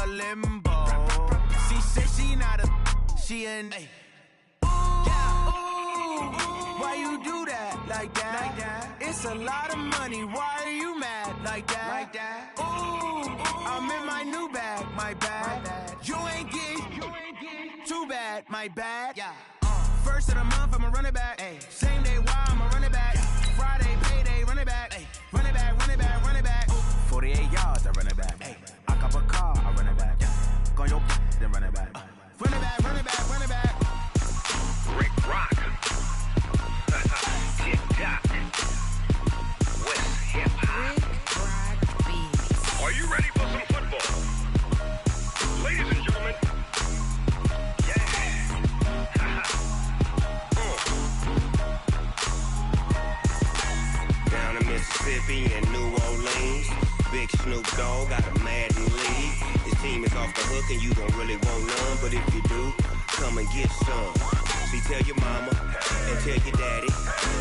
a limbo. She said she not a, she an. Why you do that like that? It's a lot of money. Why are you mad like that? Ooh, I'm in my new bag, my bad. You ain't get too bad, my bad. First of the month, I'ma run it back. Same day, why I'ma run it back. Friday, payday, run it back. Run it back, run it back, run it back. 48 yards, I run it back. I cop a car, I run it back. Go on your then run it back. Run it back, run it back, run it back. Rick Rock. TikTok. West Hip Hop. Are you ready for some football? Ladies and gentlemen. Yeah. Down in Mississippi and New Orleans, Big Snoop Dogg got a Madden league. His team is off the hook and you don't really want none, but if you do, come and get some. See, tell your mama and tell your daddy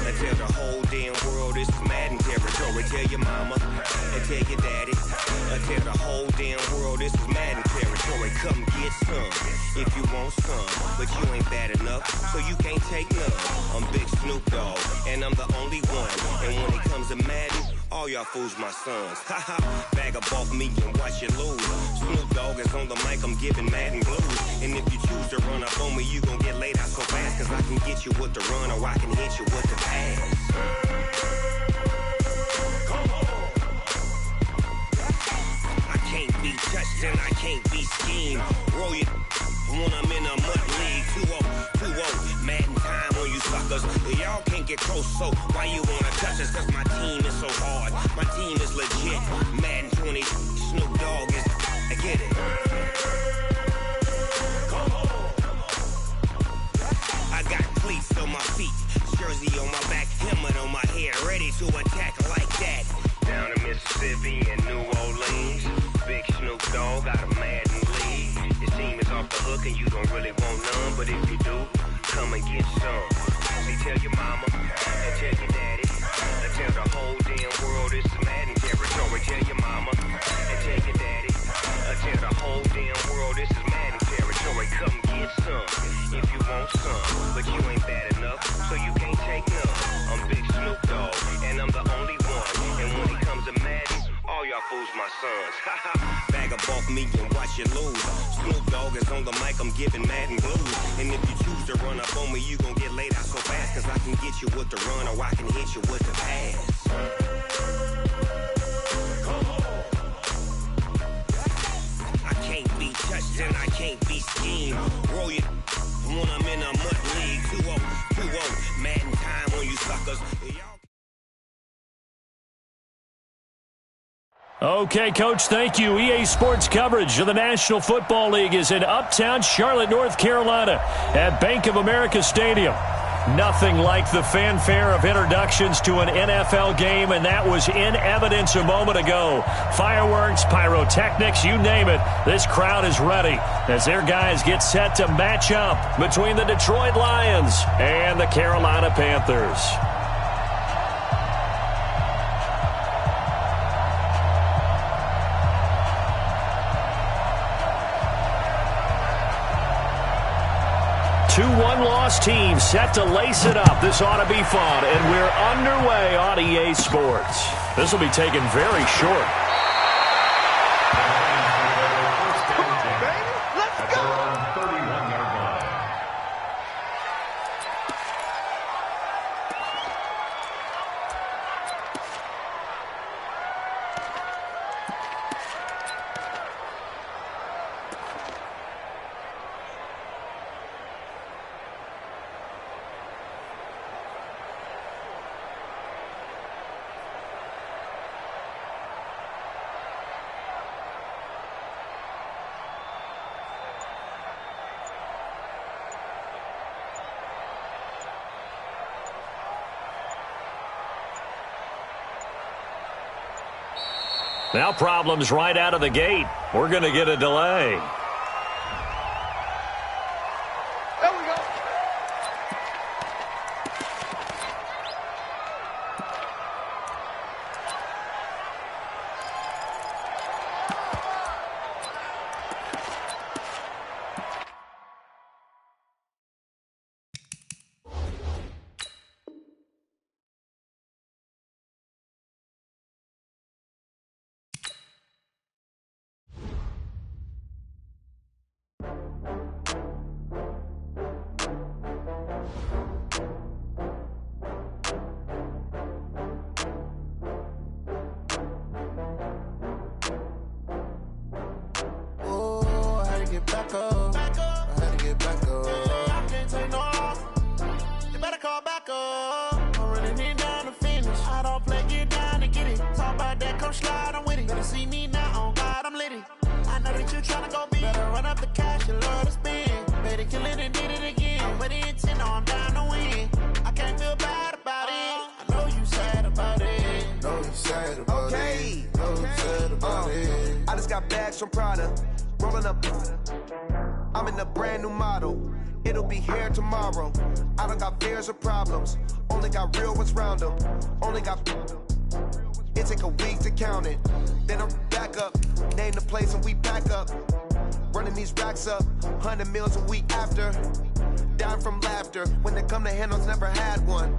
and tell the whole damn world this is Madden territory. Tell your mama and tell your daddy and tell the whole damn world this is Madden territory. Come get some if you want some, but you ain't bad enough, so you can't take none. I'm Big Snoop Dogg and I'm the only one, and when it comes to Madden, all y'all fools my sons. Haha, bag up off me and watch you lose. Snoop Dogg is on the mic, I'm giving Madden blues. And if you choose to run up on me, you gon' get laid out so fast, cause I can get you with the run or I can hit you with the pass. Come on. I can't be touched and I can't be schemed. Roll you when I'm in a mud league. 2-0, Madden time on you suckers. Y'all can't get close, so why you wanna touch us? Cause my team is so hard, my team is legit. Madden 20, Snoop Dogg is, I get it. Come on. I got cleats on my feet, jersey on my back, helmet on my head, ready to attack like that. Down in Mississippi and New Orleans, Big Snoop Dogg got a Madden league. His team is off the hook and you don't really want none, but if you do, come and get some. See, tell your mama and tell your daddy and tell the whole damn world this is Madden territory. Tell your mama and tell your daddy and tell the whole damn world this is Madden territory. Come get some if you want some, but you ain't bad enough, so you can't take none. I'm Big Snoop Dogg and I'm the only one, and when it comes to Madden, all y'all fools my sons. Haha, bag up off me and watch you lose. Snoop Dogg is on the mic, I'm giving Madden blues. And if you choose to run up on me, you gon' get laid out so fast, cause I can get you with the run or I can hit you with the pass. Come on. I can't be touched and I can't be schemed. Roll you when I'm in a mud league. 2-0, Madden time on you suckers. Okay, Coach, thank you. EA Sports coverage of the National Football League is in Uptown Charlotte, North Carolina at Bank of America Stadium. Nothing like the fanfare of introductions to an NFL game, and that was in evidence a moment ago. Fireworks, pyrotechnics, you name it. This crowd is ready as their guys get set to match up between the Detroit Lions and the Carolina Panthers. Two one-loss teams set to lace it up. This ought to be fun, and we're underway on EA Sports. This will be taken very short. Now problems right out of the gate. We're going to get a delay. There we go. back up. I had to get back up. I can't take no loss. You better call back up. I'm running it down to finish. I don't play, get down to get it. Talk about that, come slide, I'm with it. Better see me now, on God, I'm litty. I know that you tryna go big. Better run up the cash, you love to spend. Better kill it and did it again. I'm with the intent, no, I'm down to win. I can't feel bad about it. I know you sad about it. Know you sad about it. Know you sad about it. I just got bags from Prada, rolling up. I'm in a brand new model. It'll be here tomorrow. I don't got fears or problems. Only got real ones round them. Only got. It take a week to count it. Then I'm back up. Name the place and we back up. Running these racks up. 100 meals a week after. Down from laughter. When they come to handles, never had one.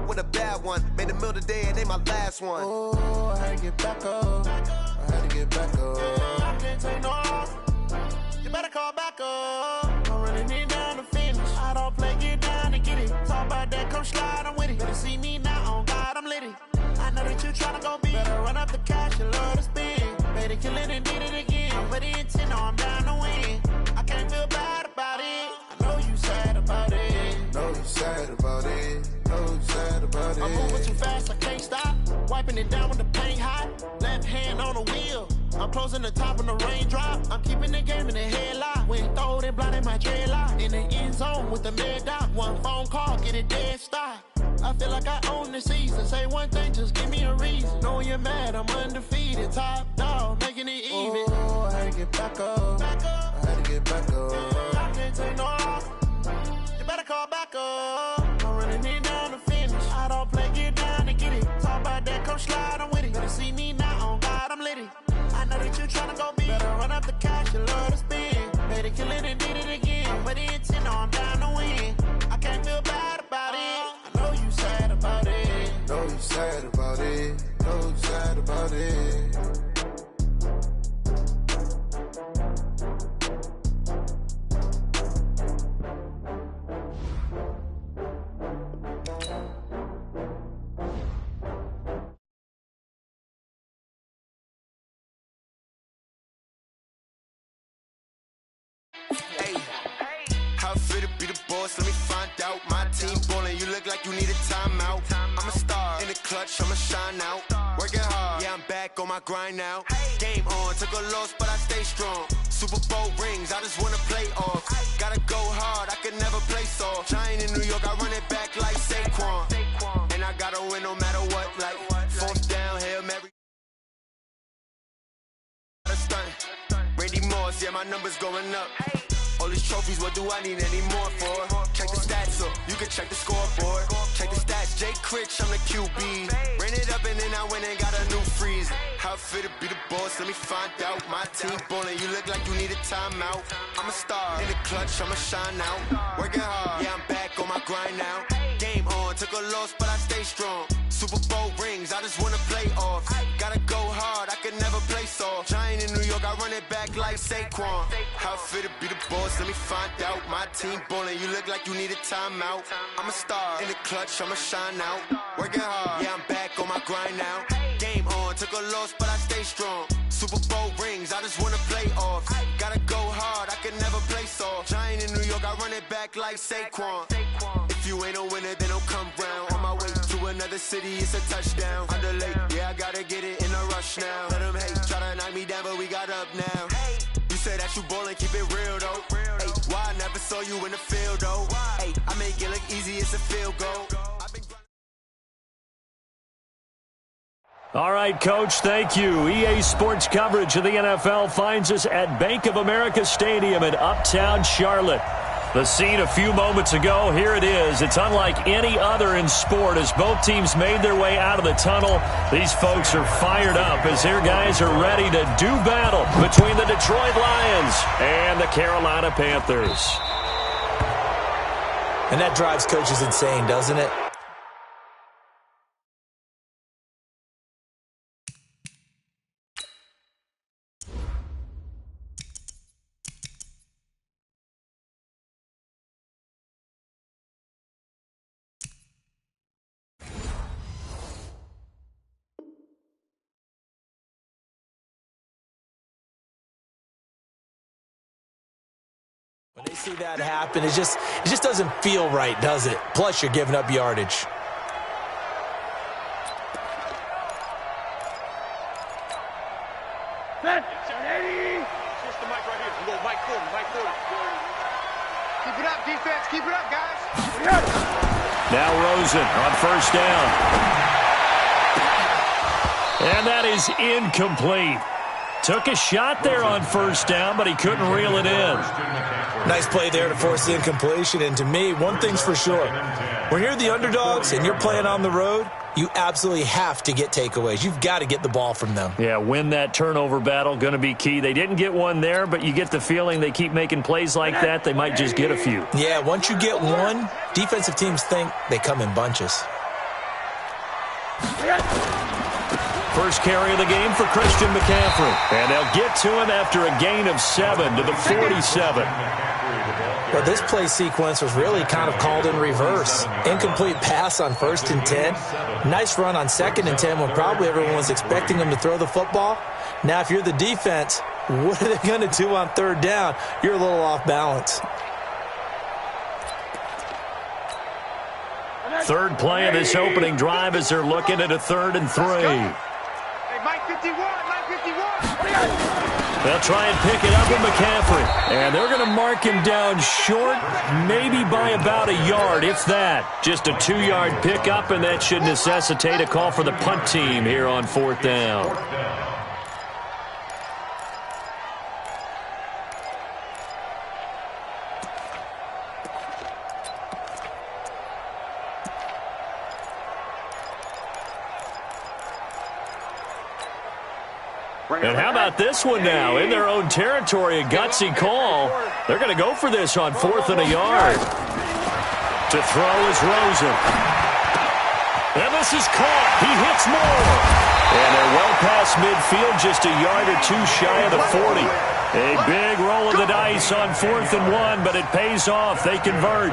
With a bad one. Made a meal today and ain't my last one. Oh, I had to get back up. I had to get back up. I can't take no loss. You better call back up. I'm running it down to finish. I don't play, get down to get it. Talk about that, come slide, I'm with it. Better see me now, on God, I'm litty. I know that you tryna go big. Better run up the cash, you love to spend. Better kill it and did it again. I'm with the intent, no, I'm down to win. I can't feel bad about it. I know you sad about it. Know you sad about it. Know you sad about it. I'm moving too fast, I can't stop. Wiping it down with the paint hot. Left hand on the wheel. I'm closing the top when the raindrop. I'm keeping the game in the headlock. When throw it blind in my dreadlock. In the end zone with the mad dot. One phone call, get it dead stop. I feel like I own the season. Say one thing, just give me a reason. Knowing you're mad, I'm undefeated. Top dog, making it even. Oh, I had to get back up. I had to get back up. I can't take no loss. You better call back up. I'm running it down to finish. I don't play, get down to get it. Talk about that, come slide, I'm with it. Better see me now, on God, I'm litty. I know that you tryna go big. Better run up the cash, you love to spend. Better kill it and did it again. I'm with the intent, no, I'm down to win. I can't feel bad about it. I know you sad about it. Know you sad about it. Know you sad about it. Hey, how fit to be the boss? Let me find out. My team ballin', you look like you need a timeout. I'm a star in the clutch, I'ma shine out. Working hard, yeah, I'm back on my grind now. Game on, took a loss, but I stay strong. Super Bowl rings, I just wanna play off. Gotta go hard, I could never play soft. Giant in New York, I run it back like Saquon. And I gotta win no matter what, like fourth down, Hail Mary. Randy Moss, yeah, my numbers going up. All these trophies, what do I need any more for? Check the stats up, you can check the scoreboard. Check the stats, Jake Critch, I'm the QB. Ran it up and then I went and got a new freeze. How fit to be the boss, let me find out. My team ballin', you look like you need a timeout. I'm a star in the clutch, I'ma shine out. Working hard, yeah, I'm back on my grind now. Game on, took a loss, but I stay strong. Super Bowl rings, I just wanna play off. Gotta go hard, I could never play soft. Giant in New York, I run it back like Saquon. How fit to be the boss, let me find out. My team ballin', you look like you need a timeout. I'm a star in the clutch, I'ma shine out. Working hard, yeah, I'm back on my grind now. Game on, took a loss, but I stay strong. Super Bowl rings, I just wanna play off. Gotta go hard, I could never play soft. Giant in New York, I run it back like Saquon. If you ain't a winner, then don't come round. On my way to another city, it's a touchdown. Underlay, yeah, I gotta get it in a rush now. Let them hate, try to knock me down, but we got up now. You say that you ballin', keep it real though. Hey, why I never saw you in the field though? Hey, I make it look easy, it's a field goal. All right, Coach, thank you. EA Sports coverage of the NFL finds us at Bank of America Stadium in Uptown Charlotte. The scene a few moments ago, here it is. It's unlike any other in sport as both teams made their way out of the tunnel. These folks are fired up as their guys are ready to do battle between the Detroit Lions and the Carolina Panthers. And that drives coaches insane, doesn't it? When they see that happen, it just doesn't feel right, does it? Plus, you're giving up yardage. Keep it up, defense. Keep it up, guys. Now Rosen on first down. And that is incomplete. Took a shot there on first down, but he couldn't reel it in. Nice play there to force the incompletion. And to me, one thing's for sure. When you're the underdogs and you're playing on the road, you absolutely have to get takeaways. You've got to get the ball from them. Yeah, win that turnover battle, going to be key. They didn't get one there, but you get the feeling they keep making plays like that, they might just get a few. Yeah, once you get one, defensive teams think they come in bunches. First carry of the game for Christian McCaffrey. And they'll get to him after a gain of 7 to the 47. Well, this play sequence was really kind of called in reverse. Incomplete pass on 1st and 10. Nice run on 2nd and 10 when probably everyone was expecting him to throw the football. Now, if you're the defense, what are they going to do on 3rd down? You're a little off balance. Third play of this opening drive as they're looking at a 3rd and 3. Hey, Mike 51, Mike 51. They'll try and pick it up with McCaffrey. And they're going to mark him down short, maybe by about a yard, if that. Just a 2-yard pickup, and that should necessitate a call for the punt team here on 4th down. And how about this one now? In their own territory, a gutsy call. They're going to go for this on 4th and a yard. To throw is Rosen. And this is caught. He hits more. And they're well past midfield, just a yard or 2 shy of the 40. A big roll of the dice on 4th and 1, but it pays off. They convert.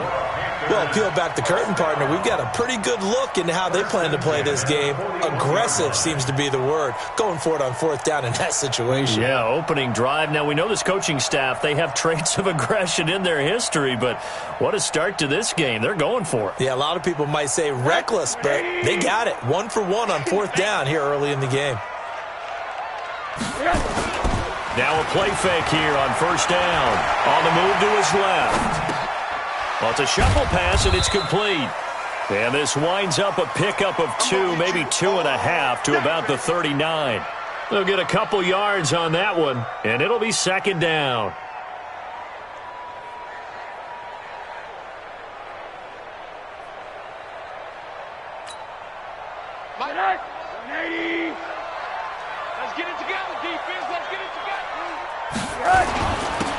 Well, peel back the curtain, partner. We've got a pretty good look into how they plan to play this game. Aggressive seems to be the word. Going for it on 4th down in that situation. Yeah, opening drive. Now, we know this coaching staff, they have traits of aggression in their history, but what a start to this game. They're going for it. Yeah, a lot of people might say reckless, but they got it. 1 for 1 on 4th down here early in the game. Now a play fake here on first down. On the move to his left. Well, it's a shuffle pass, and it's complete. And this winds up a pickup of 2, maybe 2.5 to about the 39. They'll get a couple yards on that one, and it'll be 2nd down. Let's get it together, defense. Let's get it together.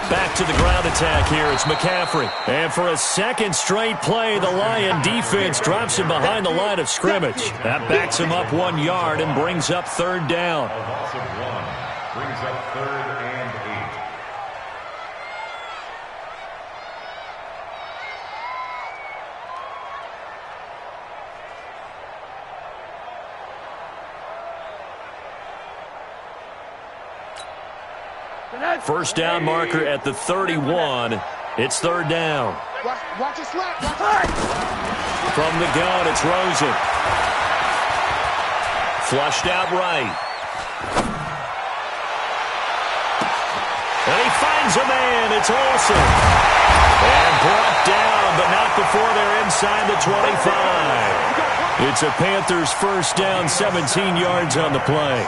Back to the ground attack here. It's McCaffrey. And for a second straight play, the Lion defense drops him behind the line of scrimmage. That backs him up 1 yard and brings up 3rd down. Brings up 3rd and 8. First down marker at the 31. It's 3rd down. Watch it slap. Watch it. From the gun, it's Rosen. Flushed out right. And he finds a man. It's Olsen. And brought down, but not before they're inside the 25. It's a Panthers first down, 17 yards on the play.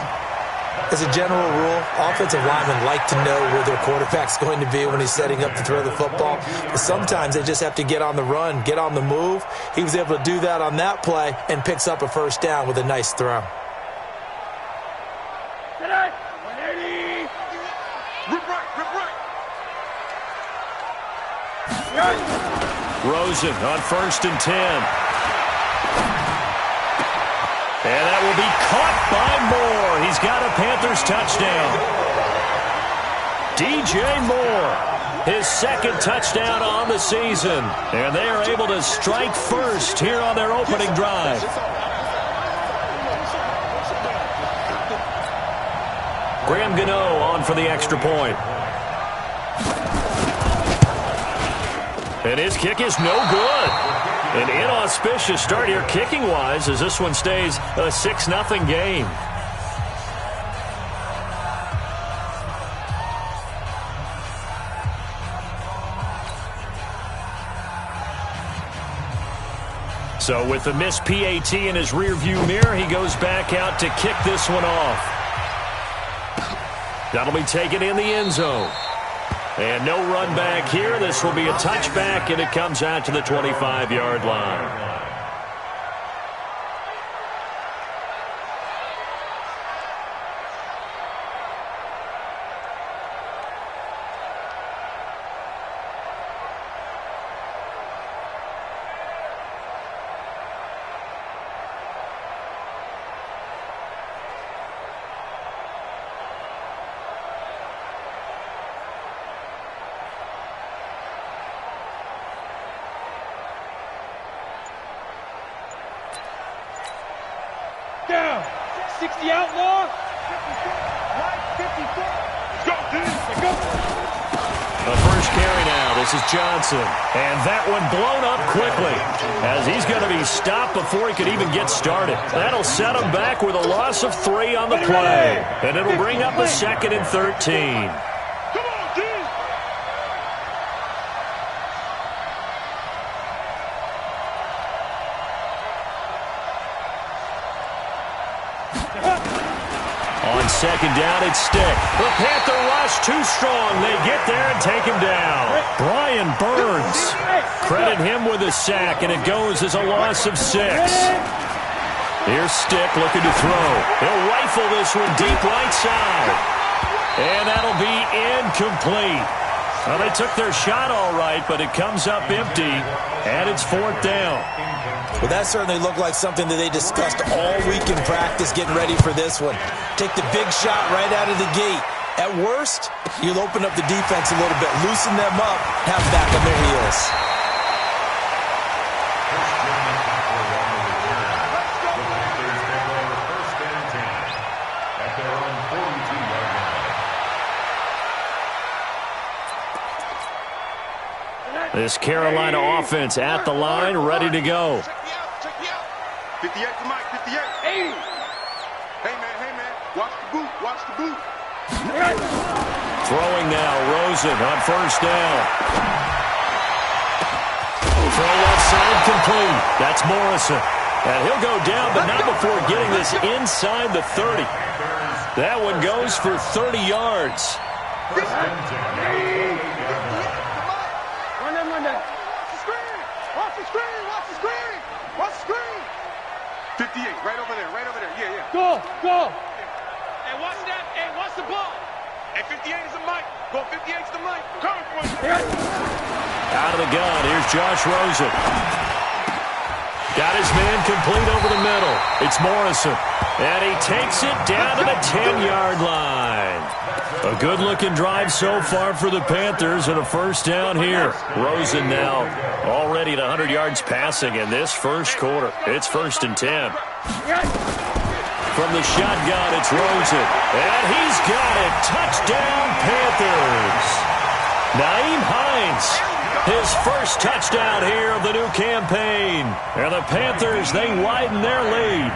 As a general rule, offensive linemen like to know where their quarterback's going to be when he's setting up to throw the football. But sometimes they just have to get on the run, get on the move. He was able to do that on that play and picks up a first down with a nice throw. Rosen on 1st and 10. And that will be caught by Moore. He's got a Panthers touchdown. DJ Moore, his 2nd touchdown on the season. And they are able to strike first here on their opening drive. Graham Gano on for the extra point. And his kick is no good. An inauspicious start here kicking-wise as this one stays a 6-0 game. So with the missed PAT in his rearview mirror, he goes back out to kick this one off. That'll be taken in the end zone. And no run back here. This will be a touchback, and it comes out to the 25-yard line. Down. 60 outlaw. 54. Let's go, dude. Let's go. The first carry now. This is Johnson. And that one blown up quickly as he's going to be stopped before he could even get started. That'll set him back with a loss of 3 on the play. And it'll bring up a 2nd and 13. Come on, dude. On 2nd down, it's Stick. The Panther rush too strong. They get there and take him down. Brian Burns. Credit him with a sack, and it goes as a loss of 6. Here's Stick looking to throw. He'll rifle this one deep right side. And that'll be incomplete. Well, they took their shot all right, but it comes up empty, and it's 4th down. Well, that certainly looked like something that they discussed all week in practice getting ready for this one. Take the big shot right out of the gate. At worst, you'll open up the defense a little bit, loosen them up, have them back on their heels. This Carolina offense at the line, ready to go. Check me out. 58 to Mike, 58. 80. Hey, man. Watch the boot. Throwing now, Rosen on 1st down. Throw left side complete. That's Morrison. And he'll go down, but not before getting this inside the 30. That one goes for 30 yards. Watch the screen. 58, right over there. Yeah. Go. Hey, watch that. Hey, watch the ball. Hey, 58 is the mic. Go, 58's the mic. Coming for you. Out of the gun, here's Josh Rosen. Got his man complete over the middle. It's Morrison. And he takes it down to the 10-yard line. A good-looking drive so far for the Panthers and a 1st down here. Rosen now already at 100 yards passing in this first quarter. It's 1st and 10. From the shotgun, it's Rosen. And he's got it. Touchdown, Panthers. Nyheim Hines, his first touchdown here of the new campaign. And the Panthers, they widen their lead.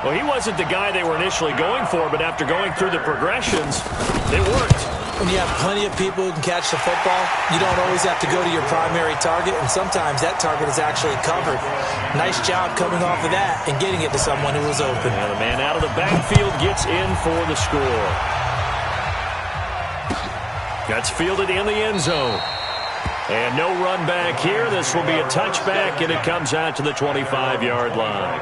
Well, he wasn't the guy they were initially going for, but after going through the progressions, it worked. When you have plenty of people who can catch the football, you don't always have to go to your primary target, and sometimes that target is actually covered. Nice job coming off of that and getting it to someone who was open. And the man out of the backfield gets in for the score. That's fielded in the end zone. And no run back here. This will be a touchback, and it comes out to the 25-yard line.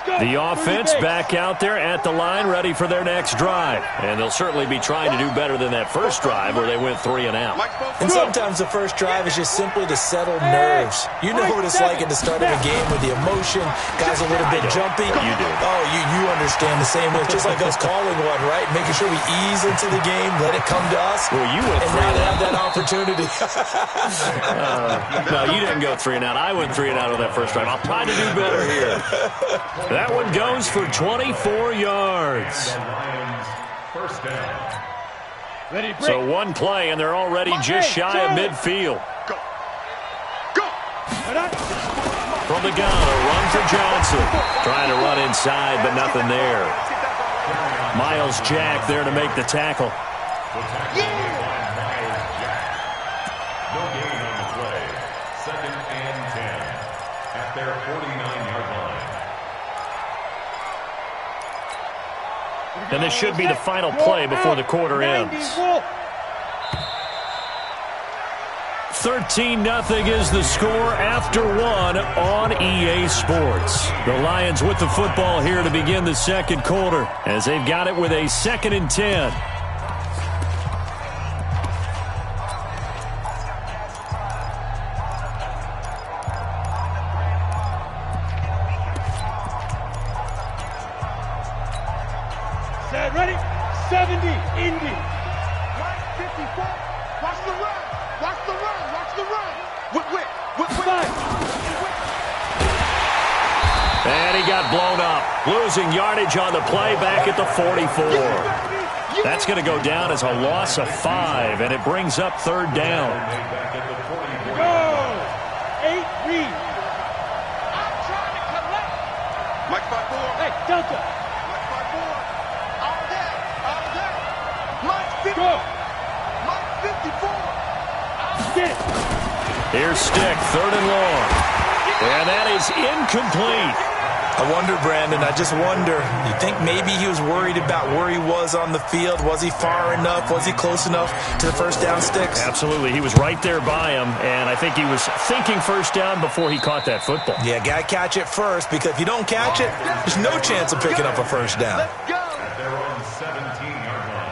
The offense back out there at the line, ready for their next drive. And they'll certainly be trying to do better than that first drive where they went 3 and out. And sometimes the first drive is just simply to settle nerves. You know what it's like at the start of a game with the emotion, guys a little bit jumpy. You do. Oh, you understand the same way. It's just like us calling one, right? Making sure we ease into the game, let it come to us. Well, you went 3 and now and they out. have that opportunity. No, you didn't go 3 and out. I went 3 and out on that first drive. I'll try to do better here. That one goes for 24 yards. First down. So one play, and they're already just shy of midfield. From the gun, a run for Johnson. Trying to run inside, but nothing there. Miles Jack there to make the tackle. No gain on the play. 2nd and 10 at their 49-yard line. And this should be the final play before the quarter ends. 13-0 is the score after one on EA Sports. The Lions with the football here to begin the second quarter as they've got it with a 2nd and 10. Set, ready? 70, Indy. Right, 54. Watch the run. Watch the run. Watch the run. Whip. And he got blown up. Losing yardage on the play back at the 44. That's going to go down as a loss of 5, and it brings up 3rd down. Go. 8 read. I'm trying to collect. Mike 5-4. Hey, Delta. Mike 5-4. All day. Mike 50. Go. Mike 54. Here's Stick, 3rd and long. And that is incomplete. I wonder, Brandon, I just wonder, you think maybe he was worried about where he was on the field? Was he far enough? Was he close enough to the first down sticks? Absolutely. He was right there by him, and I think he was thinking first down before he caught that football. Yeah, got to catch it first, because if you don't catch it, there's no chance of picking up a first down. At their own 17-yard line.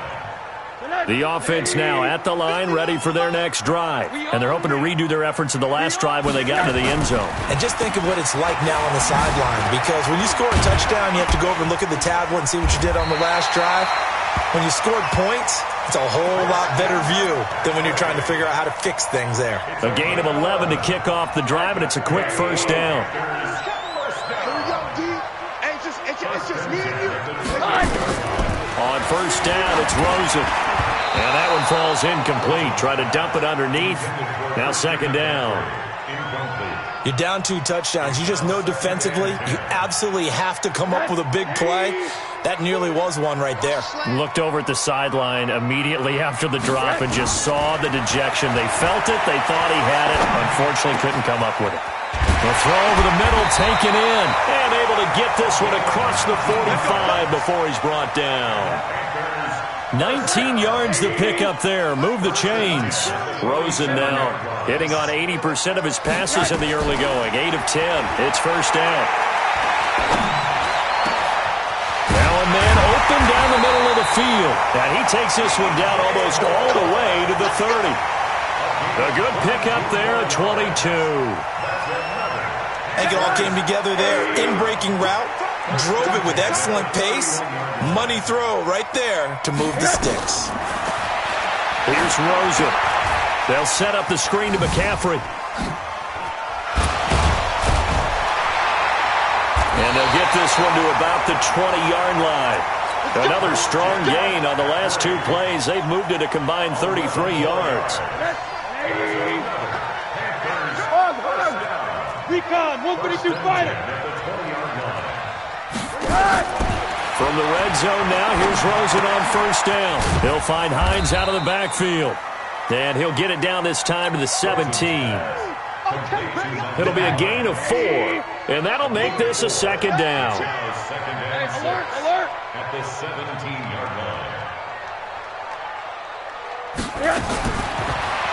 The offense now at the line, ready for their next drive. And they're hoping to redo their efforts in the last drive when they got into the end zone. And just think of what it's like now on the sideline, because when you score a touchdown, you have to go over and look at the tablet and see what you did on the last drive. When you scored points, it's a whole lot better view than when you're trying to figure out how to fix things there. A gain of 11 to kick off the drive, and it's a quick first down. It's just me and you. On first down, it's Rosen. And that one falls incomplete. Try to dump it underneath. Now 2nd down. You're down 2 touchdowns. You just know defensively you absolutely have to come up with a big play. That nearly was one right there. Looked over at the sideline immediately after the drop and just saw the dejection. They felt it. They thought he had it. Unfortunately, couldn't come up with it. The throw over the middle, taken in. And able to get this one across the 45 before he's brought down. 19 yards to pick up there. Move the chains. Rosen now hitting on 80% of his passes in the early going. 8 of 10. It's first down. Now a man open down the middle of the field. And he takes this one down almost all the way to the 30. A good pickup there at 22. I think it all came together there. In-breaking route. Drove it with excellent pace. Money throw right there to move the sticks. Here's Rosen. They'll set up the screen to McCaffrey. And they'll get this one to about the 20-yard line. Another strong gain on the last 2 plays. They've moved it a combined 33 yards. Recon, 132 fighter. From the red zone now, here's Rosen on first down. He'll find Hines out of the backfield. And he'll get it down this time to the 17. It'll be a gain of 4. And that'll make this a 2nd down. Alert. At the 17-yard line.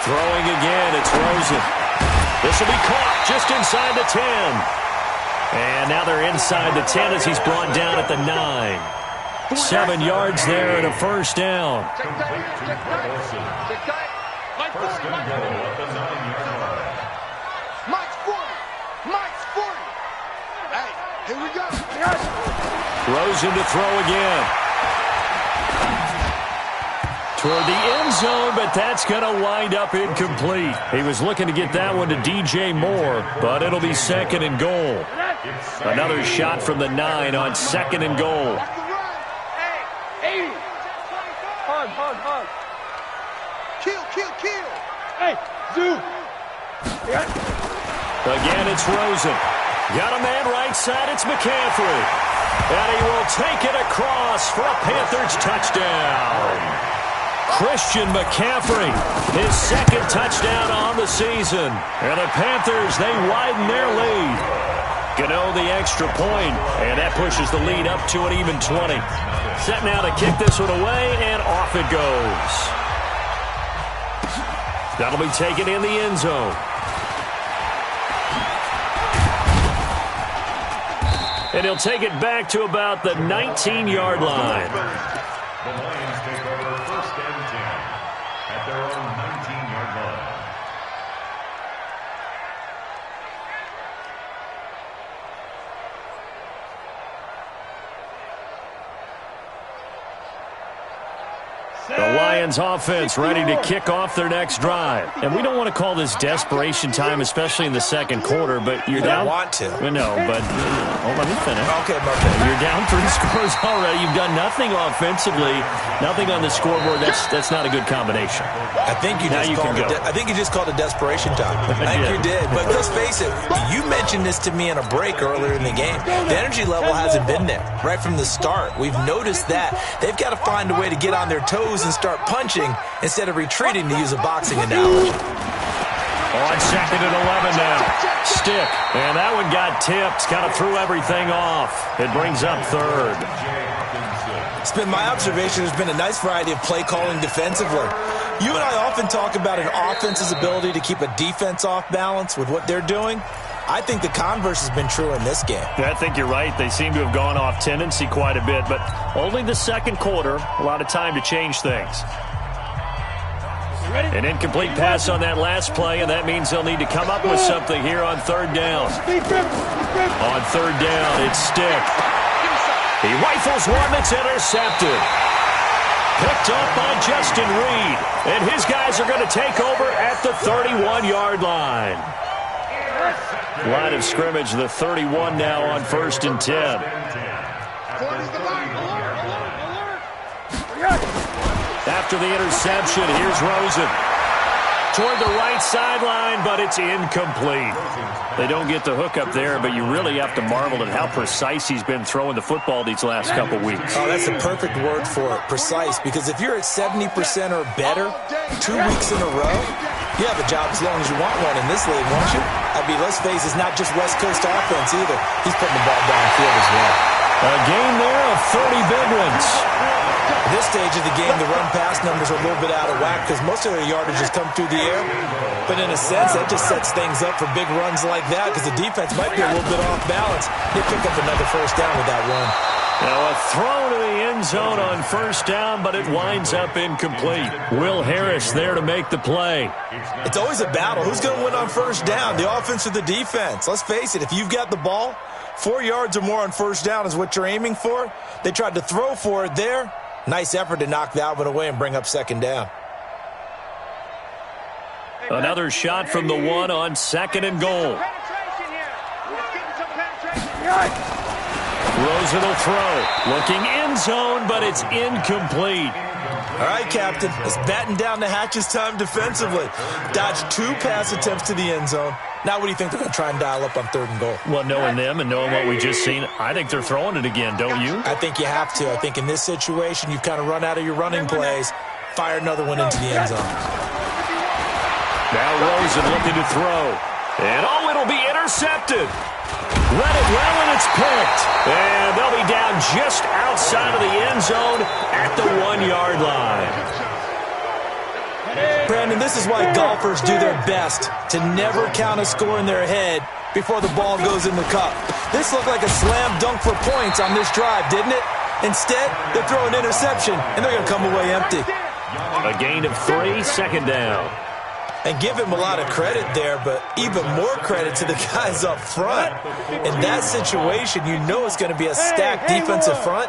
Throwing again, it's Rosen. This will be caught just inside the 10. And now they're inside the 10 as he's brought down at the 9. 7 yards there and a first down. First and goal at the 9-yard line. Mike's 40. Hey, here we go. Rosen to throw again. Toward the end zone, but that's going to wind up incomplete. He was looking to get that one to DJ Moore, but it'll be 2nd and goal. Another shot from the 9 on 2nd and goal. Hug. Kill. Hey, Zoo. Again, it's Rosen. Got a man right side. It's McCaffrey. And he will take it across for a Panthers touchdown. Christian McCaffrey, his 2nd touchdown on the season. And the Panthers, they widen their lead. Gano the extra point, and that pushes the lead up to an even 20. Set now to kick this one away, and off it goes. That'll be taken in the end zone. And he'll take it back to about the 19-yard line. The Lions take over 1st and 10 at their own 19-yard line. The Lions offense ready to kick off their next drive. And we don't want to call this desperation time, especially in the 2nd quarter, but you're down. You don't want to. No, but let me finish. Okay, okay. You're down 3 scores already. You've done nothing offensively, nothing on the scoreboard. That's not a good combination. I think you just called it desperation time. I think you did. But let's face it, you mentioned this to me in a break earlier in the game. The energy level hasn't been there right from the start. We've noticed that. They've got to find a way to get on their toes and start punching instead of retreating, to use a boxing analogy. On 2nd and 11 now. Stick. And that one got tipped. Kind of threw everything off. It brings up 3rd. It's been my observation there's been a nice variety of play calling defensively. You and I often talk about an offense's ability to keep a defense off balance with what they're doing. I think the converse has been true in this game. I think you're right. They seem to have gone off tendency quite a bit, but only the 2nd quarter. A lot of time to change things. An incomplete pass on that last play, and that means they'll need to come up with something here on 3rd down. On 3rd down, it's Stick. He rifles one that's intercepted. Picked up by Justin Reed, and his guys are going to take over at the 31-yard line. Line of scrimmage, the 31 now on 1st and 10. After the interception, here's Rosen. Toward the right sideline, but it's incomplete. They don't get the hook up there, but you really have to marvel at how precise he's been throwing the football these last couple weeks. Oh, that's the perfect word for it, precise, because if you're at 70% or better 2 weeks in a row, you have a job as long as you want one in this league, won't you? I mean, let's face it, it's not just West Coast offense either. He's putting the ball downfield as well. A game there of 30 big ones. At this stage of the game, the run-pass numbers are a little bit out of whack because most of their yardage has come through the air. But in a sense, that just sets things up for big runs like that because the defense might be a little bit off balance. They pick up another 1st down with that run. Now a throw to the end zone on 1st down, but it winds up incomplete. Will Harris there to make the play. It's always a battle. Who's going to win on 1st down, the offense or the defense? Let's face it, if you've got the ball, 4 yards or more on 1st down is what you're aiming for. They tried to throw for it there. Nice effort to knock that one away and bring up 2nd down. Another shot from the 1 on 2nd and goal. Rosen will throw. Looking end zone, but it's incomplete. All right, Captain. It's batten down the hatches time defensively. Dodged 2 pass attempts to the end zone. Now what do you think they're going to try and dial up on 3rd and goal? Well, knowing them and knowing what we just seen, I think they're throwing it again, don't you? I think you have to. I think in this situation, you've kind of run out of your running plays. Fire another one into the end zone. Now Rosen looking to throw. And it'll be intercepted. Read it well, and it's picked. And they'll be down just outside of the end zone at the 1-yard line. Brandon, this is why golfers do their best to never count a score in their head before the ball goes in the cup. This looked like a slam dunk for points on this drive, didn't it? Instead, they throw an interception, and they're going to come away empty. A gain of 3, 2nd down. And give him a lot of credit there, but even more credit to the guys up front. In that situation, you know it's going to be a stacked defensive front.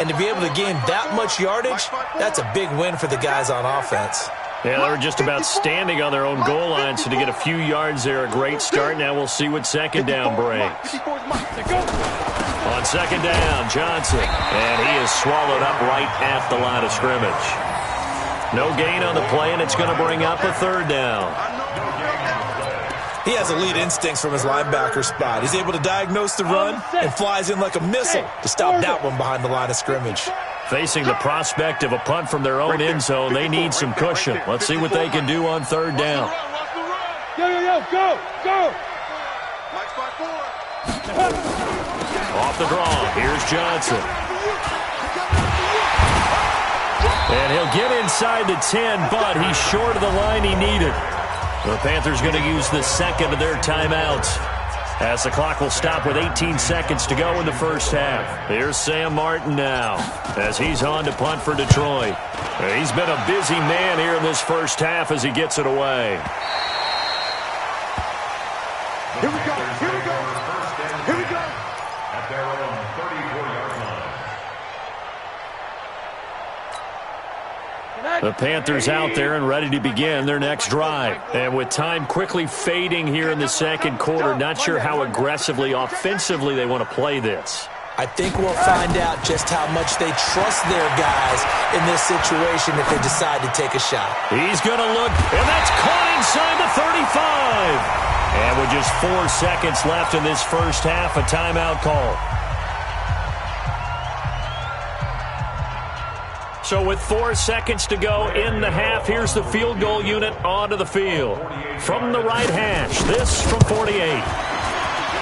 And to be able to gain that much yardage, that's a big win for the guys on offense. Yeah, they were just about standing on their own goal line, so to get a few yards there, a great start. Now we'll see what second down brings. On second down, Johnson, and he is swallowed up right at the line of scrimmage. No gain on the play, and it's going to bring up a third down. He has elite instincts from his linebacker spot. He's able to diagnose the run and flies in like a missile to stop that one behind the line of scrimmage. Facing the prospect of a punt from their own end zone, they need some cushion. Let's see what they can do on third down. Go! Off the draw, here's Johnson. And he'll get inside the 10, but he's short of the line he needed. The Panthers going to use the second of their timeouts, as the clock will stop with 18 seconds to go in the first half. Here's Sam Martin now, as he's on to punt for Detroit. He's been a busy man here in this first half as he gets it away. Here we go. At their own 34-yard line. The Panthers out there and ready to begin their next drive. And with time quickly fading here in the second quarter, not sure how aggressively, offensively they want to play this. I think we'll find out just how much they trust their guys in this situation if they decide to take a shot. He's going to look, and that's caught inside the 35. And with just 4 seconds left in this first half, a timeout call. So with 4 seconds to go in the half, here's the field goal unit onto the field. From the right hash, this from 48.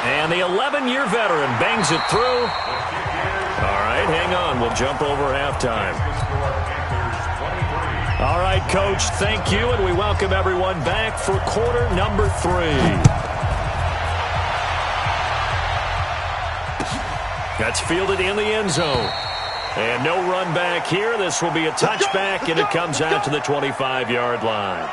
And the 11-year veteran bangs it through. All right, hang on. We'll jump over halftime. All right, Coach, thank you, and we welcome everyone back for quarter number 3. That's fielded in the end zone. And no run back here. This will be a touchback, and it comes out to the 25-yard line.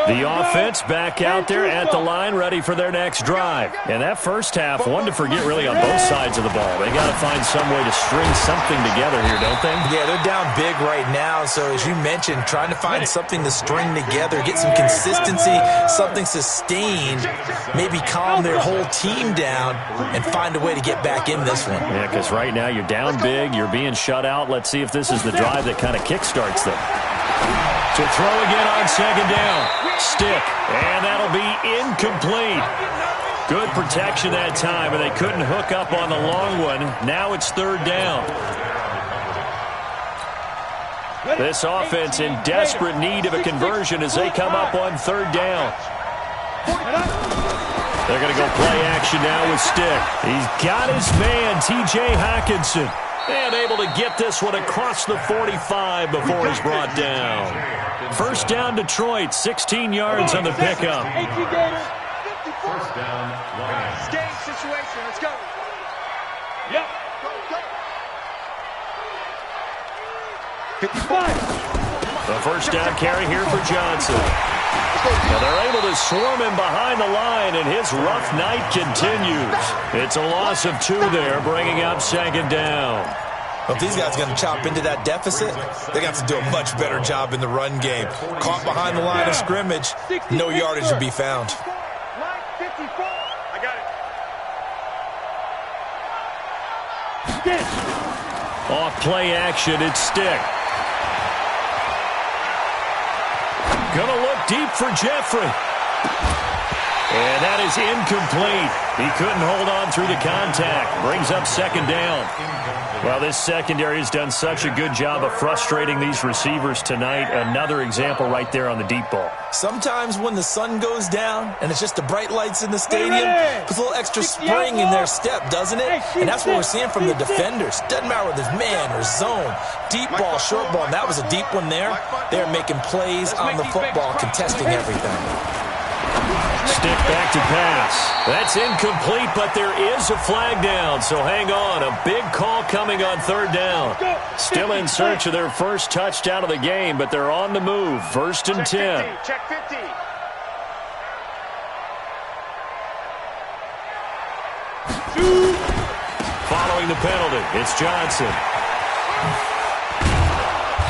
The offense back out there at the line, ready for their next drive. And that first half, one to forget really on both sides of the ball. They got to find some way to string something together here, don't they? Yeah, they're down big right now. So as you mentioned, trying to find something to string together, get some consistency, something sustained, maybe calm their whole team down and find a way to get back in this one. Yeah, because right now you're down big, you're being shut out. Let's see if this is the drive that kind of kickstarts them. To throw again on second down. Stick, and that'll be incomplete. Good protection that time, and they couldn't hook up on the long one. Now it's third down. This offense in desperate need of a conversion as they come up on third down. They're going to go play action now with Stick. He's got his man, T.J. Hockenson. And able to get this one across the 45 before he's brought down. First down, Detroit, 16 yards on the pickup. First down, Lions. Game situation. Let's go. Yep. Go. 55. The first down carry here for Johnson. Now they're able to swarm him behind the line, and his rough night continues. It's a loss of 2 there, bringing up second down. Well, if these guys are going to chop into that deficit, they got to do a much better job in the run game. Caught behind the line of scrimmage, no yardage to be found. Line 54. I got it. Off play action, it's Stick. Gonna look deep for Jeffrey. And that is incomplete. He couldn't hold on through the contact. Brings up second down. Well, this secondary has done such a good job of frustrating these receivers tonight. Another example right there on the deep ball. Sometimes when the sun goes down and it's just the bright lights in the stadium, puts a little extra spring in their step, doesn't it? And that's what we're seeing from the defenders. Doesn't matter whether it's man or zone. Deep ball, short ball, and that was a deep one there. They're making plays on the football, contesting everything. Stick back to pass. That's incomplete, but there is a flag down, so hang on. A big call coming on third down. Still in search of their first touchdown of the game, but they're on the move. First and 10. Check 50. Following the penalty, it's Johnson.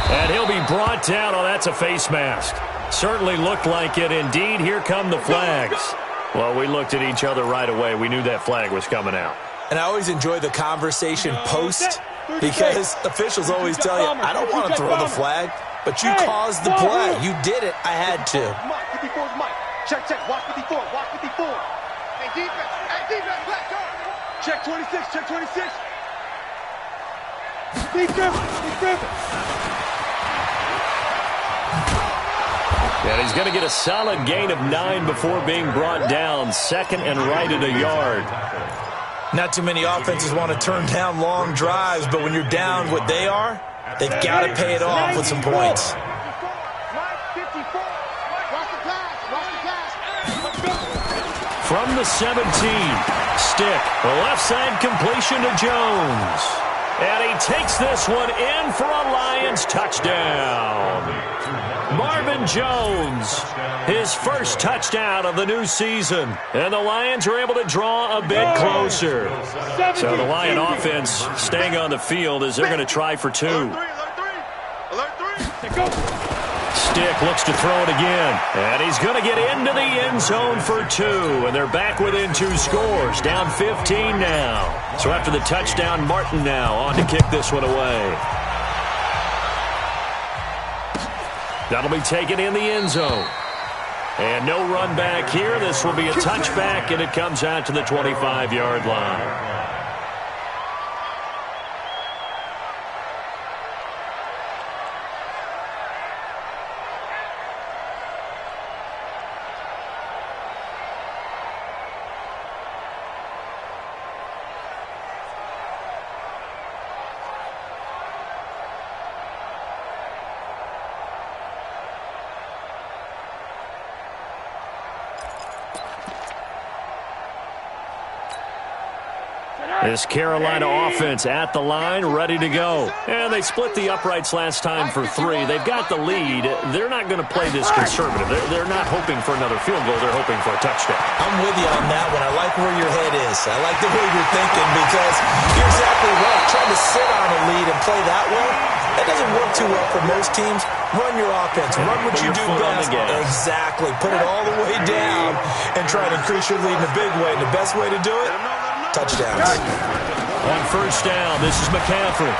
And he'll be brought down. Oh, that's a face mask. Certainly looked like it. Indeed, here come the flags. Well, we looked at each other right away. We knew that flag was coming out. And I always enjoy the conversation post because officials always tell you, I don't want to throw the flag, but you caused the play. You did it. I had to. Mike, 54 is Mike. Check, watch 54, watch 54. Hey, defense, black guard. Check 26, check 26. Defense. And he's going to get a solid gain of 9 before being brought down. Second and right at a yard. Not too many offenses want to turn down long drives, but when you're down what they are, they've got to pay it off with some points. From the 17, Stick, left side completion to Jones. And he takes this one in for a Lions touchdown. Marvin Jones, his first touchdown of the new season. And the Lions are able to draw a bit closer. So the Lion offense staying on the field as they're going to try for 2. Stick looks to throw it again. And he's going to get into the end zone for 2. And they're back within 2 scores. Down 15 now. So after the touchdown, Martin now on to kick this one away. That'll be taken in the end zone. And no run back here. This will be a touchback, and it comes out to the 25-yard line. This Carolina offense at the line, ready to go. And they split the uprights last time for 3. They've got the lead. They're not going to play this conservative. They're not hoping for another field goal. They're hoping for a touchdown. I'm with you on that one. I like where your head is. I like the way you're thinking because you're exactly right. Trying to sit on a lead and play that way, that doesn't work too well for most teams. Run your offense. Run what you do best. Exactly. Put it all the way down and try to increase your lead in a big way. And the best way to do it, touchdowns. On first down, this is McCaffrey.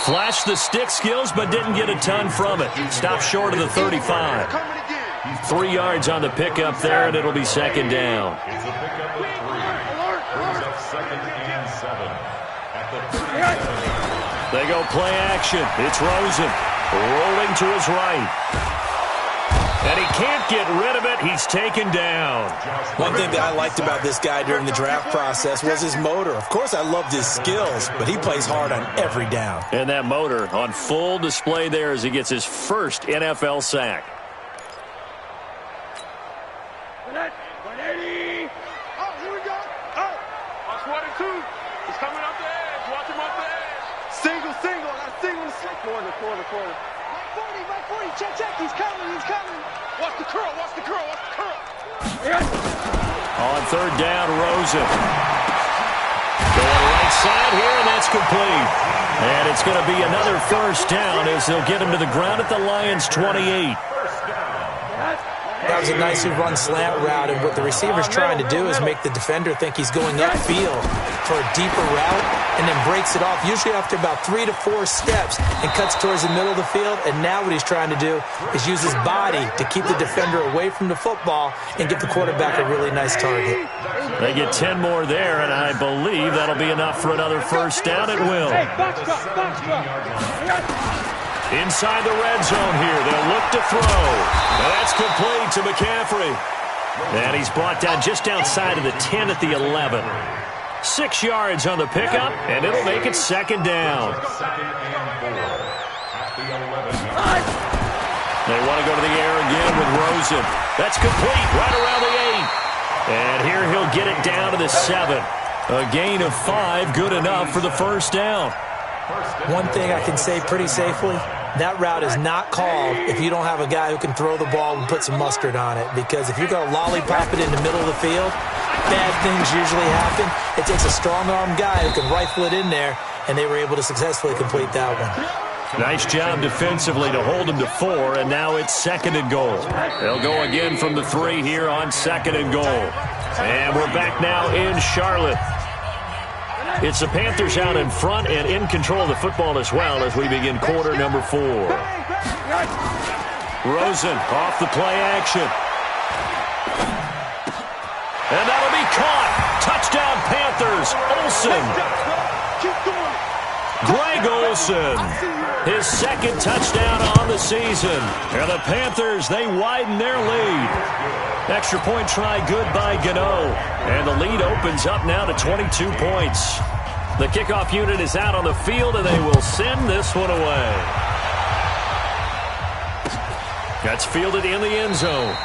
Flashed the stick skills, but didn't get a ton from it. Stopped short of the 35. 3 yards on the pickup there, and it'll be second down. It's a pickup of 3. Brings up 2nd and 7 at the 37. They go play action. It's Rosen rolling to his right. And he can't get rid of it. He's taken down. One thing that I liked about this guy during the draft process was his motor. Of course, I loved his skills, but he plays hard on every down. And that motor on full display there as he gets his first NFL sack. 180. Oh, here we go. Oh, watch 1 and 2. He's coming up the edge. Watch him up the edge. Single. I got single in the slip. Corner. Mike 40. Check. He's coming. Watch the curl. On third down, Rosen. Going right side here, and that's complete. And it's going to be another first down as they'll get him to the ground at the Lions' 28. That was a nicely run slant route, and what the receiver's trying to do is make the defender think he's going upfield for a deeper route and then breaks it off, usually after about 3 to 4 steps, and cuts towards the middle of the field. And now what he's trying to do is use his body to keep the defender away from the football and give the quarterback a really nice target. They get 10 more there, and I believe that'll be enough for another first down. It will. Inside the red zone here, they'll look to throw. And that's complete to McCaffrey. And he's brought down just outside of the 10 at the 11. 6 yards on the pickup, and it'll make it second down. 2nd and 4 at the 11. They want to go to the air again with Rosen. That's complete right around the 8. And here he'll get it down to the 7. A gain of 5, good enough for the first down. One thing I can say pretty safely, that route is not called if you don't have a guy who can throw the ball and put some mustard on it. Because if you're going to lollipop it in the middle of the field, bad things usually happen. It takes a strong-arm guy who can rifle it in there and they were able to successfully complete that one. Nice job defensively to hold them to 4, and now it's 2nd and goal. They'll go again from the 3 here on 2nd and goal. And we're back now in Charlotte. It's the Panthers out in front and in control of the football as well as we begin quarter number 4. Rosen off the play action. And that'll be caught. Touchdown Panthers. Olsen. Greg Olsen, his 2nd touchdown on the season. And the Panthers, they widen their lead. Extra point try good by Gano. And the lead opens up now to 22 points. The kickoff unit is out on the field, and they will send this one away. That's fielded in the end zone.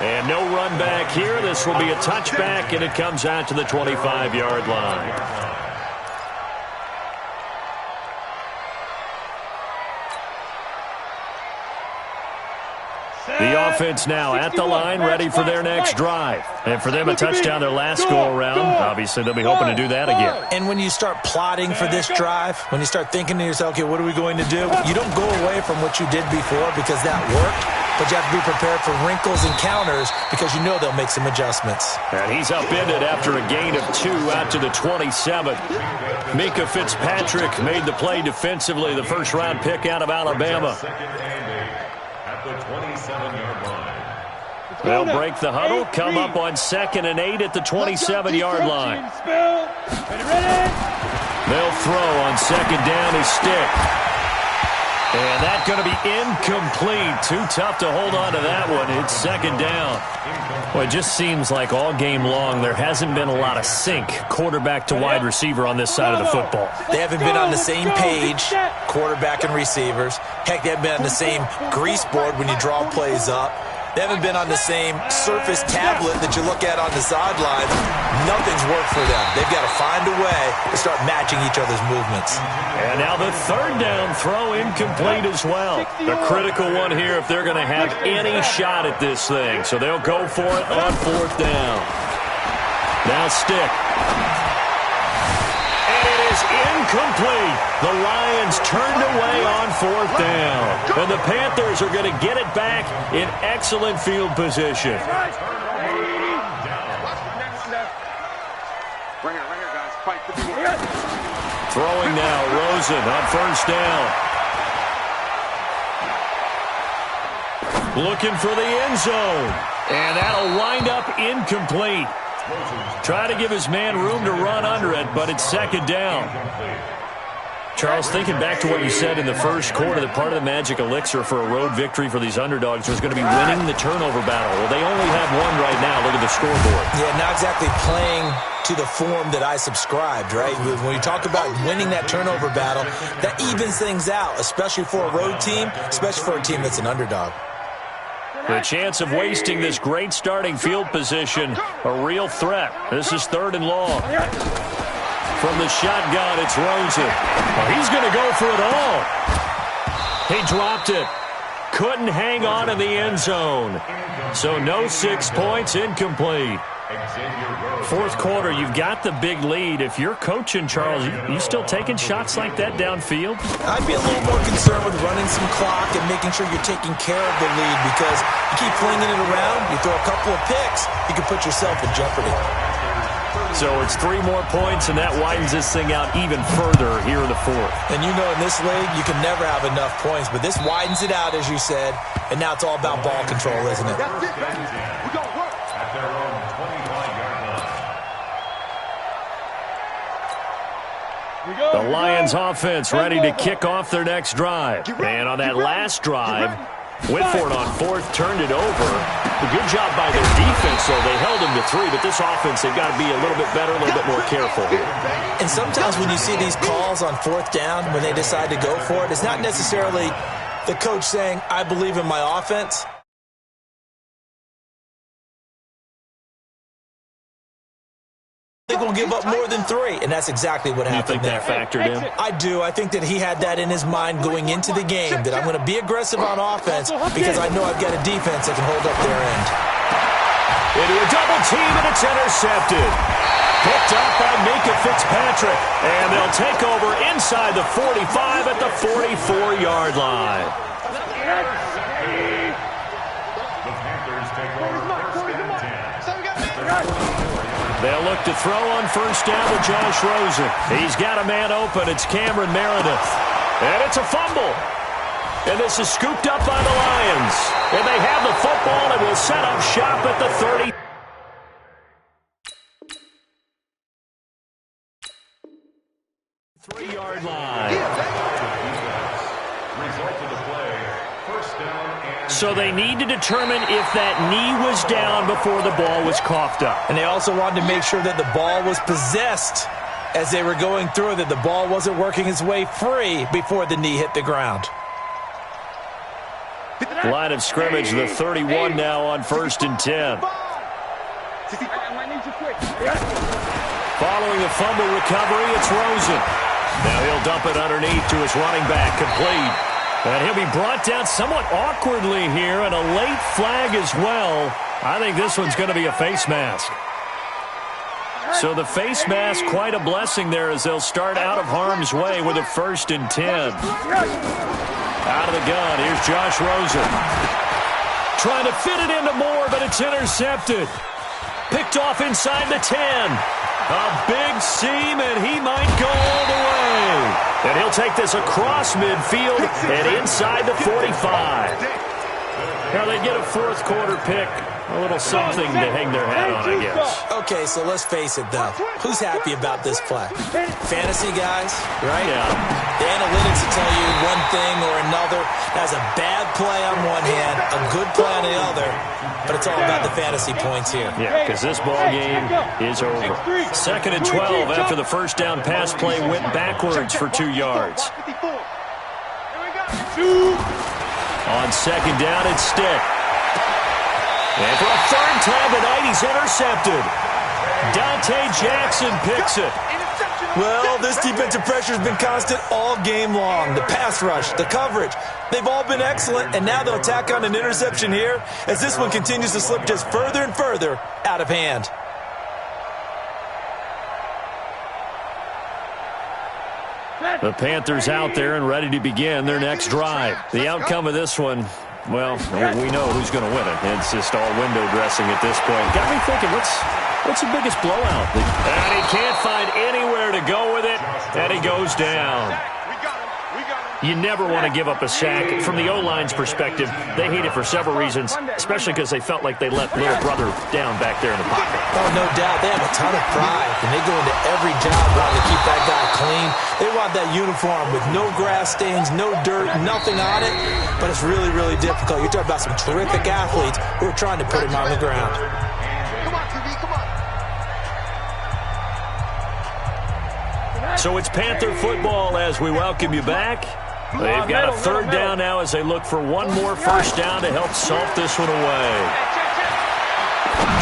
And no run back here. This will be a touchback, and it comes out to the 25-yard line. The offense now at the line, ready for their next drive. And for them, a touchdown their last go-around. Obviously, they'll be hoping to do that again. And when you start plotting for this drive, when you start thinking to yourself, okay, what are we going to do? You don't go away from what you did before because that worked, but you have to be prepared for wrinkles and counters because you know they'll make some adjustments. And he's upended after a gain of 2 out to the 27. Minka Fitzpatrick made the play defensively, the first-round pick out of Alabama. The 27-yard line. They'll break the huddle, come up on 2nd and 8 at the 27-yard line. They'll throw on 2nd down his stick. And that's going to be incomplete. Too tough to hold on to that one. It's 2nd down. Well, it just seems like all game long there hasn't been a lot of sync quarterback to wide receiver on this side of the football. They haven't been on the same page, quarterback and receivers. Heck, they haven't been on the same grease board when you draw plays up. They haven't been on the same surface tablet that you look at on the sidelines. Nothing's worked for them. They've got to find a way to start matching each other's movements. And now the 3rd down throw incomplete as well. A critical one here if they're going to have any shot at this thing. So they'll go for it on 4th down. Now stick. Incomplete. The Lions turned away on 4th down. And the Panthers are going to get it back in excellent field position. Right here, guys. Fight. Throwing now, Rosen on 1st down. Looking for the end zone. And that'll wind up incomplete. Try to give his man room to run under it, but it's 2nd down. Charles, thinking back to what you said in the first quarter, that part of the magic elixir for a road victory for these underdogs was going to be winning the turnover battle. Well, they only have one right now. Look at the scoreboard. Yeah, not exactly playing to the form that I subscribed, right? When you talk about winning that turnover battle, that evens things out, especially for a road team, especially for a team that's an underdog. The chance of wasting this great starting field position, a real threat. This is 3rd and long. From the shotgun, it's Rosen. Well, he's going to go for it all. He dropped it. Couldn't hang on in the end zone. So no 6 points, incomplete. 4th quarter, you've got the big lead. If you're coaching, Charles, you still taking shots like that downfield? I'd be a little more concerned with running some clock and making sure you're taking care of the lead because you keep flinging it around, you throw a couple of picks, you can put yourself in jeopardy. So it's 3 more points, and that widens this thing out even further here in the 4th. And you know in this league, you can never have enough points, but this widens it out, as you said, and now it's all about ball control, isn't it? The Lions offense ready to kick off their next drive. And on that last drive, went for it on 4th, turned it over. A good job by their defense, though. They held them to 3, but this offense, they've got to be a little bit better, a little bit more careful here. And sometimes when you see these calls on 4th down, when they decide to go for it, it's not necessarily the coach saying, I believe in my offense. They're going to give up more than 3, and that's exactly what happened there. You think that factored in? I do. I think that he had that in his mind going into the game, that I'm going to be aggressive on offense because I know I've got a defense that can hold up their end. Into a double team, and it's intercepted. Picked up by Minka Fitzpatrick. And they'll take over inside the 45 at the 44-yard line. The Panthers take over first and 10. They'll look to throw on first down to Josh Rosen. He's got a man open. It's Cameron Meredith. And it's a fumble. And this is scooped up by the Lions. And they have the football and will set up shop at the 30. Three-yard line. Result of the play, first down and... So they need to determine if that knee was down before the ball was coughed up. And they also wanted to make sure that the ball was possessed as they were going through, that the ball wasn't working its way free before the knee hit the ground. Line of scrimmage, the 31 now on first and 10. Following the fumble recovery, it's Rosen. Now he'll dump it underneath to his running back, complete. And he'll be brought down somewhat awkwardly here, and a late flag as well. I think this one's going to be a face mask. So the face mask, quite a blessing there as they'll start out of harm's way with a first and 10. Out of the gun, here's Josh Rosen. Trying to fit it into Moore, but it's intercepted. Picked off inside the 10. A big seam, and he might go all the way. And he'll take this across midfield and inside the 45. Now they get a fourth quarter pick. A little something to hang their hat on, I guess. Okay, so let's face it, though. Who's happy about this play? Fantasy guys, right? Yeah. The analytics will tell you one thing or another. That's a bad play on one hand, a good play on the other, but it's all about the fantasy points here. Yeah, because this ball game is over. 2nd and 12 after the first down pass play went backwards for 2 yards. On second down, it's Stick. And for a third time tonight, he's intercepted. Dante Jackson picks it. Well, this defensive pressure has been constant all game long. The pass rush, the coverage, they've all been excellent, and now they'll tack on an interception here as this one continues to slip just further and further out of hand. The Panthers out there and ready to begin their next drive. The outcome of this one, well, we know who's going to win it. It's just all window dressing at this point. Got me thinking, what's the biggest blowout? And he can't find anywhere to go with it, and he goes down. You never want to give up a sack. From the O-line's perspective, they hate it for several reasons, especially because they felt like they let little brother down back there in the pocket. Oh, no doubt. They have a ton of pride, and they go into every job wanting to keep that guy clean. They want that uniform with no grass stains, no dirt, nothing on it, but it's really, really difficult. You're talking about some terrific athletes who are trying to put him on the ground. Come on, TV, come on. So it's Panther football as we welcome you back. They've got a third down now as they look for one more first down to help salt this one away.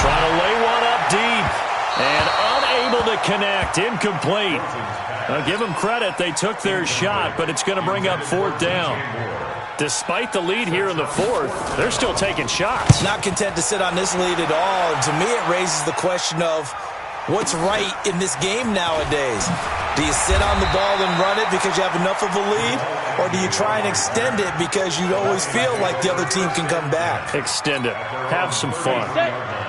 Trying to lay one up deep and unable to connect. Incomplete. Now give them credit. They took their shot, but it's going to bring up fourth down. Despite the lead here in the fourth, they're still taking shots. Not content to sit on this lead at all. And to me, it raises the question of what's right in this game nowadays. Do you sit on the ball and run it because you have enough of a lead? Or do you try and extend it because you always feel like the other team can come back? Extend it. Have some fun.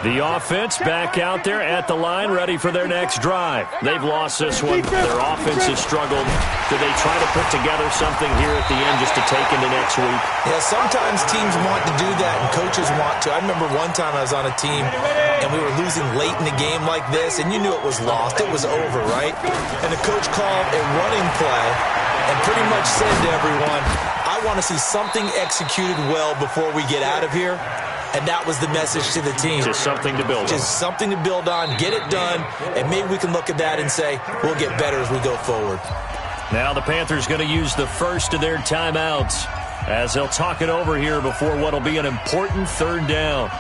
The offense back out there at the line, ready for their next drive. They've lost this one. Their offense has struggled. Do they try to put together something here at the end just to take into next week? Yeah, sometimes teams want to do that and coaches want to. I remember one time I was on a team and we were losing late in the game like this, and you knew it was lost. It was over, right? And the coach called a running play and pretty much said to everyone, I want to see something executed well before we get out of here. And that was the message to the team. Just something to build on. Just something to build on, get it done, and maybe we can look at that and say, we'll get better as we go forward. Now the Panthers going to use the first of their timeouts as they'll talk it over here before what will be an important third down.